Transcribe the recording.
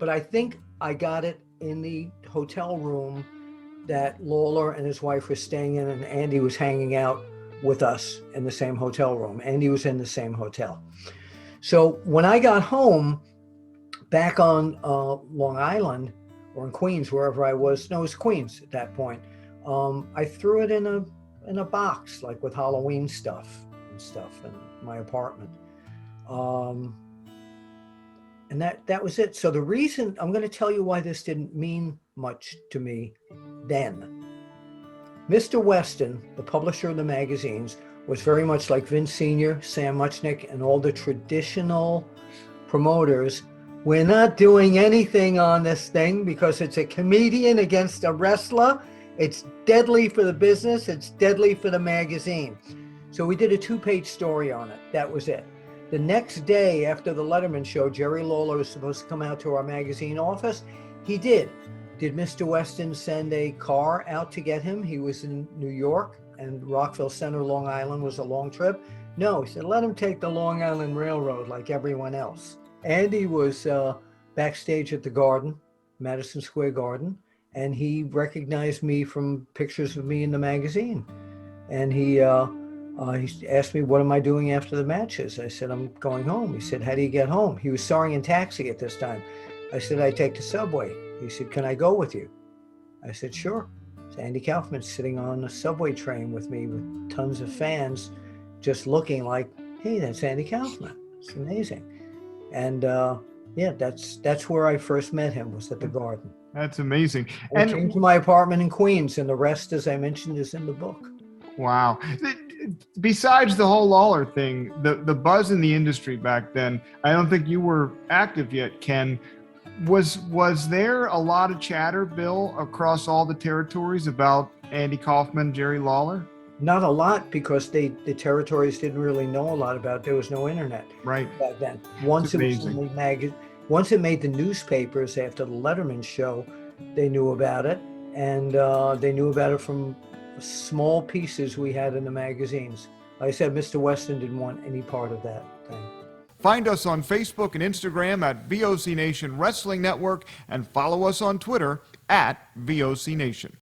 but I think I got it in the hotel room that Lawler and his wife were staying in, and Andy was hanging out with us in the same hotel room. Andy was in the same hotel. So when I got home back on Long Island or in Queens, wherever I was, no, it was Queens at that point, I threw it in a box, like with Halloween stuff in my apartment. And that was it. So the reason, I'm going to tell you why this didn't mean much to me then. Mr. Weston, the publisher of the magazines, was very much like Vince Sr., Sam Muchnick, and all the traditional promoters. We're not doing anything on this thing because it's a comedian against a wrestler. It's deadly for the business. It's deadly for the magazine. So we did a 2-page story on it. That was it. The next day after the Letterman show, Jerry Lawler was supposed to come out to our magazine office. He did. Did Mr. Weston send a car out to get him? He was in New York, and Rockville Center, Long Island was a long trip. No, he said, let him take the Long Island Railroad like everyone else. Andy was backstage at the Garden, Madison Square Garden, and he recognized me from pictures of me in the magazine. And he asked me, what am I doing after the matches? I said, I'm going home. He said, how do you get home? He was starring in Taxi at this time. I said, I take the subway. He said, can I go with you? I said, sure. So Andy Kaufman sitting on a subway train with me with tons of fans just looking like, hey, that's Andy Kaufman. It's amazing. And yeah, that's where I first met him, was at the Garden. That's amazing. And came to my apartment in Queens, and the rest, as I mentioned, is in the book. Wow. Besides the whole Lawler thing, the buzz in the industry back then, I don't think you were active yet, Ken. Was there a lot of chatter, Bill, across all the territories about Andy Kaufman, Jerry Lawler? Not a lot, because the territories didn't really know a lot about it. There was no internet right back then. Once it was in the magazine, once it made the newspapers after the Letterman show, they knew about it, and they knew about it from small pieces we had in the magazines. Like I said, Mr. Weston didn't want any part of that thing. Find us on Facebook and Instagram at VOC Nation Wrestling Network, and follow us on Twitter at VOC Nation.